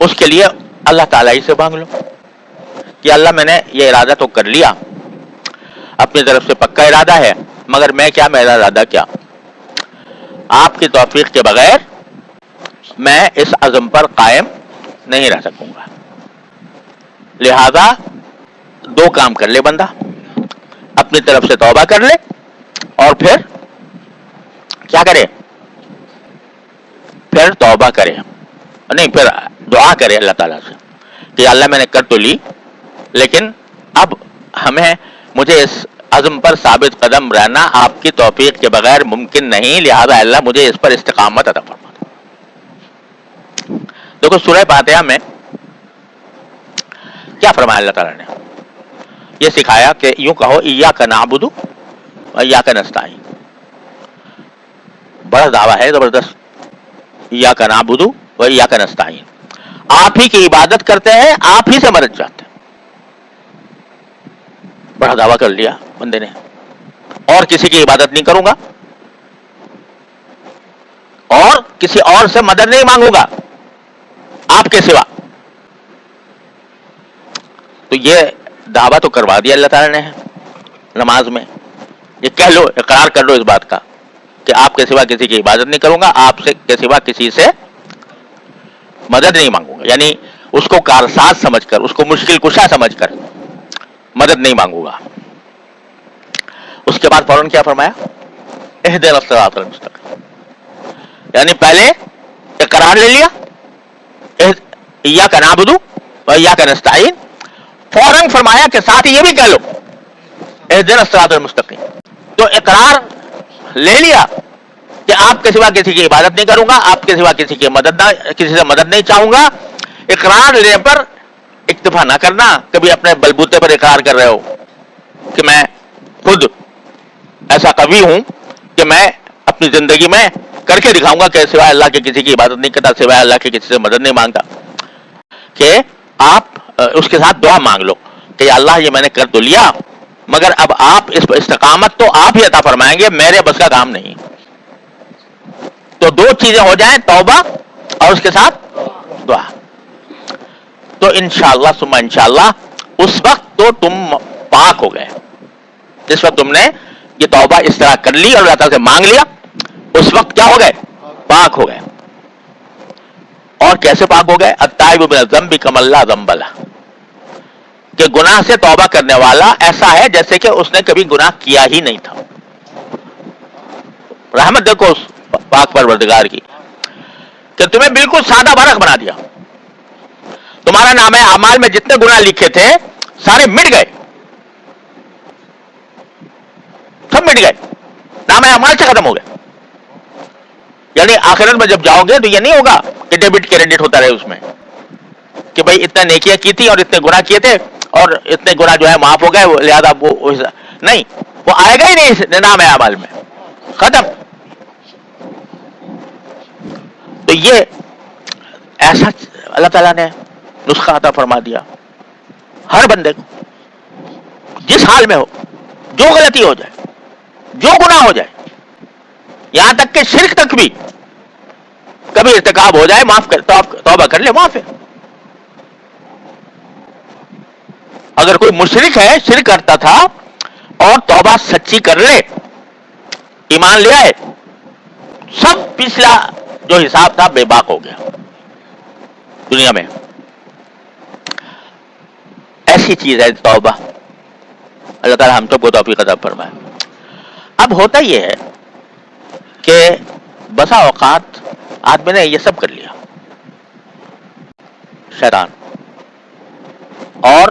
اس کے لیے اللہ تعالیٰ ہی سے مانگ لو کہ اللہ میں نے یہ ارادہ تو کر لیا، اپنی طرف سے پکا ارادہ ہے، مگر میرا ارادہ کیا، آپ کی توفیق کے بغیر میں اس عزم پر قائم نہیں رہ سکوں گا۔ لہذا دو کام کر لے بندہ، اپنی طرف سے توبہ کر لے اور پھر کیا کرے، پھر توبہ کرے، نہیں پھر دعا کرے اللہ تعالیٰ سے کہ اللہ میں نے کر تو لی، لیکن اب مجھے اس عزم پر ثابت قدم رہنا آپ کی توفیق کے بغیر ممکن نہیں، لہذا اللہ مجھے اس پر استقامت عطا فرما دو۔ دیکھو سورہ فاتحہ میں کیا فرمایا اللہ تعالیٰ نے، یہ سکھایا کہ یوں کہو ایاک نعبد و ایاک نستعین، بڑا دعویٰ ہے زبردست، ایاک نعبد و ایاک نستعین، آپ ہی کی عبادت کرتے ہیں، آپ ہی سے مدد چاہتے ہیں، بڑا دعویٰ کر لیا بندے نے، اور کسی کی عبادت نہیں کروں گا اور کسی اور سے مدد نہیں مانگوں گا آپ کے سوا، تو یہ دعویٰ تو کروا دیا اللہ تعالیٰ نے نماز میں، یہ کہہ لو، اقرار کر لو اس بات کا کہ آپ کے سوا کسی کی عبادت نہیں کروں گا، آپ سے کے سوا کسی سے مدد نہیں مانگوں گا، یعنی اس کو کارساز سمجھ کر، اس کو مشکل کشا سمجھ کر مدد نہیں مانگوں گا۔ اس کے بعد فوراً کیا فرمایا، اہدنا الصراط المستقیم، یعنی پہلے اقرار لے لیا ایاک نعبد و ایاک نستعین، فوراً فرمایا کہ ساتھ یہ بھی کہہ لو اہدنا الصراط المستقیم، تو اقرار لے لیا کہ آپ کے سوا کسی کی عبادت نہیں کروں گا، آپ کے سوا کسی سے مدد نہیں چاہوں گا، اقرار لینے پر اکتفا نہ کرنا، کبھی اپنے بلبوتے پر اقرار کر رہے ہو کہ میں خود ایسا قوی ہوں کہ میں اپنی زندگی میں کر کے دکھاؤں گا کہ سوائے اللہ کے کسی کی عبادت نہیں کرتا، سوائے اللہ کے کسی سے مدد نہیں مانگتا، کہ آپ اس کے ساتھ دعا مانگ لو کہ اللہ یہ میں نے کر تو لیا، مگر اب آپ اس پر استقامت تو آپ ہی عطا فرمائیں گے، میرے بس کا کام نہیں۔ تو دو چیزیں ہو جائیں، توبہ اور اس کے ساتھ دعا، تو انشاءاللہ ثم انشاءاللہ اس وقت تو تم پاک ہو گئے، جس وقت تم نے یہ توبہ اس طرح کر لی اور اللہ تعالیٰ سے مانگ لیا، اس وقت کیا ہو گئے، پاک ہو گئے۔ اور کیسے پاک ہو گئے، التائب من الذنب کمن لا ذنب لہ، کہ گناہ سے توبہ کرنے والا ایسا ہے جیسے کہ اس نے کبھی گناہ کیا ہی نہیں تھا۔ رحمت دیکھو اس پاک پروردگار کی کہ تمہیں بالکل سادہ برق بنا دیا، تمہارا نام اعمال میں جتنے گناہ لکھے تھے سارے مٹ گئے، سب مٹ گئے، نام اعمال سے ختم ہو گئے۔ یعنی آخرت میں جب جاؤ گے تو یہ نہیں ہوگا کہ ڈیبٹ کریڈٹ ہوتا رہے اس میں کہ بھائی اتنے نیکیاں کی تھی اور اتنے گناہ کیے تھے اور اتنے گناہ جو ہے معاف ہو گئے، لہذا وہ نہیں، وہ آئے گا ہی نہیں نام اعمال میں، ختم۔ تو یہ ایسا اللہ تعالیٰ نے نسخہ عطا فرما دیا ہر بندے کو، جس حال میں ہو، جو غلطی ہو جائے، جو گناہ ہو جائے، یہاں تک کہ شرک تک بھی کبھی ارتکاب ہو جائے، معاف کر، توبہ کر لے، معاف ہے۔ اگر کوئی مشرک ہے، شرک کرتا تھا اور توبہ سچی کر لے، ایمان لے آئے، سب پچھلا جو حساب تھا بے باک ہو گیا دنیا میں۔ ایسی چیز ہے توبہ، اللہ تعالیٰ ہم سب کو توفیق عطا فرمائے۔ اب ہوتا یہ ہے کہ بسا اوقات آدمی نے یہ سب کر لیا، شیطان اور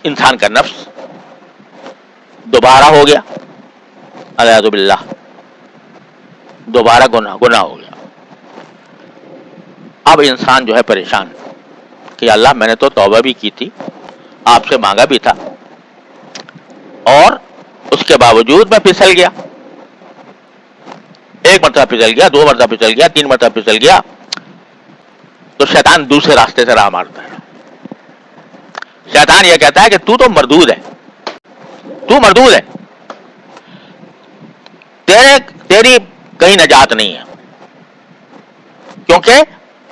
انسان کا نفس دوبارہ ہو گیا، اعوذ باللہ، دوبارہ گناہ ہو گیا۔ اب انسان جو ہے پریشان کہ اللہ میں نے تو توبہ بھی کی تھی، آپ سے مانگا بھی تھا، اور اس کے باوجود میں پھسل گیا، ایک مرتبہ پھسل گیا، دو مرتبہ پھسل گیا، تین مرتبہ پھسل گیا، تو شیطان دوسرے راستے سے راہ مارتا ہے۔ شیطان یہ کہتا ہے کہ تو مردود ہے، تو مردود ہے، تیری کہیں نجات نہیں ہے، کیونکہ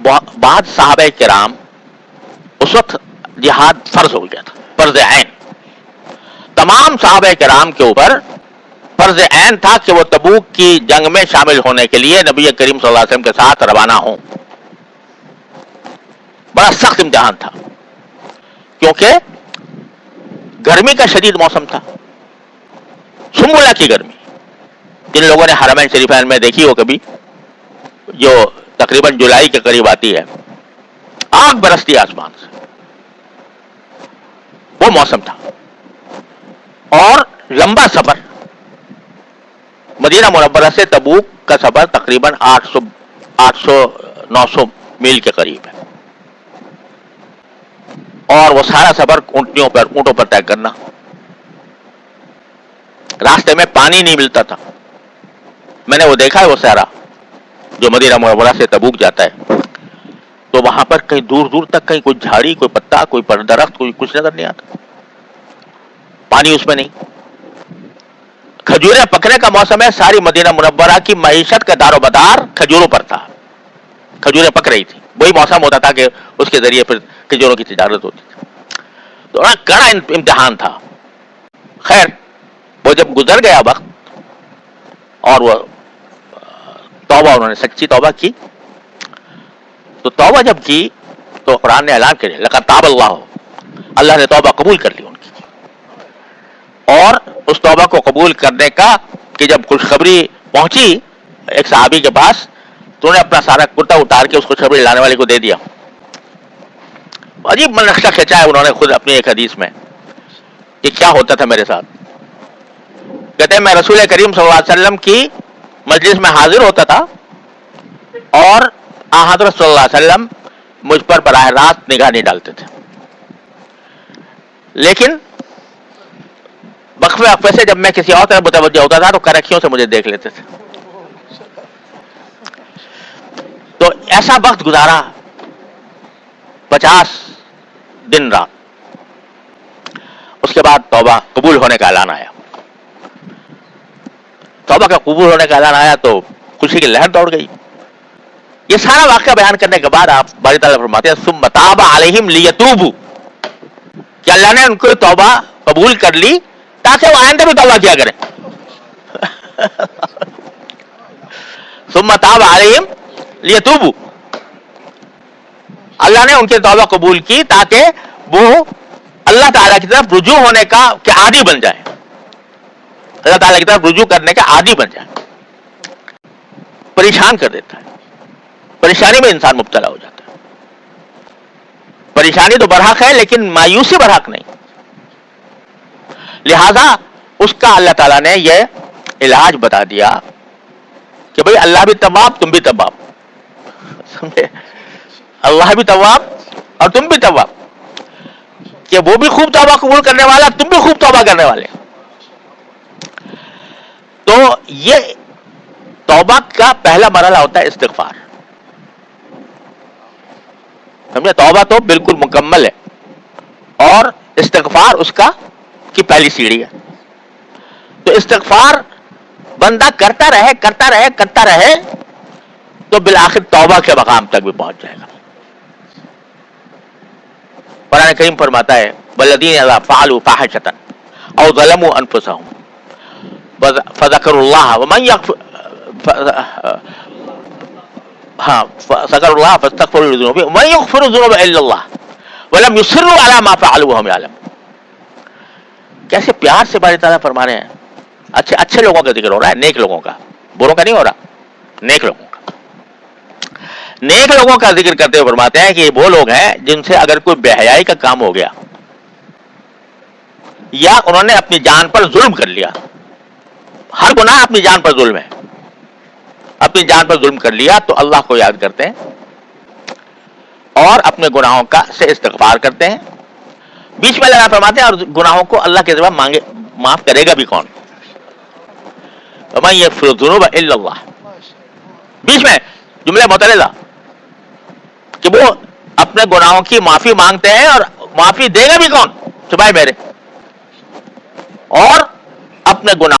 بعد صحابہ کرام اس وقت جہاد فرض ہو گیا تھا، فرض عین، تمام صحابہ کرام کے اوپر فرض عین تھا کہ وہ تبوک کی جنگ میں شامل ہونے کے لیے نبی کریم صلی اللہ علیہ وسلم کے ساتھ روانہ ہوں۔ بڑا سخت امتحان تھا کیونکہ گرمی کا شدید موسم تھا، سنبلہ کی گرمی، جن لوگوں نے حرمین شریفین میں دیکھی ہو کبھی، جو تقریباً جولائی کے قریب آتی ہے، آگ برستی آسمان سے، وہ موسم تھا، اور لمبا سفر، مدینہ منورہ سے تبوک کا سفر تقریباً 800-900 میل کے قریب ہے، اور وہ سارا سفر اونٹوں پر طے کرنا، راستے میں پانی نہیں ملتا تھا۔ میں نے وہ دیکھا ہے، وہ سارا جو مدینہ منورہ سے تبوک جاتا ہے، تو وہاں پر کہیں دور دور تک کہیں کوئی جھاڑی، کوئی پتا، کوئی درخت، کوئی کچھ نظر نہیں آتا، پانی اس میں نہیں۔ کھجوریں پکنے کا موسم ہے، ساری مدینہ منورہ کی معیشت کا دار و مدار کھجوروں پر تھا، کھجوریں پک رہی تھی، وہی موسم ہوتا تھا کہ اس کے ذریعے پھر کھجوروں کی تجارت ہوتی تھی۔ تو بڑا کڑا امتحان تھا۔ خیر، وہ جب گزر گیا وقت اور وہ توبہ، انہوں نے سچی توبہ کی، تو توبہ جب کی تو قرآن نے اعلان کیا، لقد تاب اللہ، اللہ نے توبہ قبول کر لی ان کی، اور اس توبہ کو قبول کرنے کا کہ جب خوشخبری پہنچی ایک صحابی کے پاس، تو انہوں نے اپنا سارا کرتا اتار کے اس خوشخبری لانے والے کو دے دیا۔ عجیب نقشہ کھینچا ہے انہوں نے خود اپنی ایک حدیث میں کہ کیا ہوتا تھا میرے ساتھ۔ کہتے ہیں میں رسول کریم صلی اللہ علیہ وسلم کی مجلس میں حاضر ہوتا تھا، اور حضرت صلی اللہ علیہ وسلم مجھ پر براہ راست نگاہ نہیں ڈالتے تھے، لیکن وقفے وقفے سے جب میں کسی اور طرف متوجہ ہوتا تھا تو کرکھیوں سے مجھے دیکھ لیتے تھے۔ تو ایسا وقت گزارا 50 دن رات، اس کے بعد توبہ قبول ہونے کا اعلان آیا۔ توبہ کا قبول ہونے کا اعلان آیا تو خوشی کی لہر دوڑ گئی۔ یہ سارا واقعہ بیان کرنے کے بعد آپ باری تعالیٰ فرماتے ہیں ثم تاب علیہم لیتوبوا، کہ اللہ نے ان کو توبہ قبول کر لی تاکہ وہ آئندہ بھی توبہ کیا کریں۔ ثم تاب علیہم لیتوبوا، اللہ نے ان کی توبہ قبول کی تاکہ وہ اللہ تعالیٰ کی طرف رجوع ہونے کا کہ عادی بن جائے، اللہ تعالیٰ کی طرف رجوع کرنے کا عادی بن جائے۔ پریشان کر دیتا ہے، پریشانی میں انسان مبتلا ہو جاتا ہے۔ پریشانی تو برحق ہے لیکن مایوسی برحق نہیں، لہذا اس کا اللہ تعالیٰ نے یہ علاج بتا دیا کہ بھئی اللہ بھی تواب تم بھی تواب، سمجھے؟ اللہ بھی تواب اور تم بھی تواب، کہ وہ بھی خوب توبہ قبول کرنے والا، تم بھی خوب توبہ کرنے والے۔ تو یہ توبہ کا پہلا مرحلہ ہوتا ہے استغفار، سمجھے؟ توبہ تو بالکل مکمل ہے اور استغفار اس کا کی پہلی سیڑھی ہے۔ تو استغفار بندہ کرتا رہے کرتا رہے کرتا رہے تو بالآخر توبہ کے مقام تک بھی پہنچ جائے گا۔ قرآن کریم فرماتا ہے والذین اذا فعلوا فاحشۃ او ظلموا انفسهم فذكروا الله ومن فذكروا الله فاستغفروا لذنوبهم ومن يغفر الذنوب الا الله ولم يصروا على ما فعلوا وهم يعلمون۔ کیسے پیار سے باری تعالیٰ فرما رہے ہیں، اچھے لوگوں کا ذکر ہو رہا ہے، نیک لوگوں کا، بروں کا نہیں ہو رہا، نیک لوگوں کا۔ نیک لوگوں کا ذکر کرتے ہوئے فرماتے ہیں کہ یہ وہ لوگ ہیں جن سے اگر کوئی بے حیائی کا کام ہو گیا یا انہوں نے اپنی جان پر ظلم کر لیا، ہر گناہ اپنی جان پر ظلم ہے، اپنی جان پر ظلم کر لیا تو اللہ کو یاد کرتے ہیں اور اپنے گناہوں کا سے استغفار کرتے ہیں۔ بیچ میں اللہ فرماتے ہیں اور گناہوں کو اللہ کے ذریعے مانگے معاف کرے گا بھی کون؟ وَمَن يَغْفِرُ الذُّنُوبَ إِلَّا اللَّهُ، بیچ میں جملہ متعلقہ کہ وہ اپنے گناہوں کی معافی مانگتے ہیں اور معافی دے گا بھی کون سوائے میرے، اور اپنے گناہ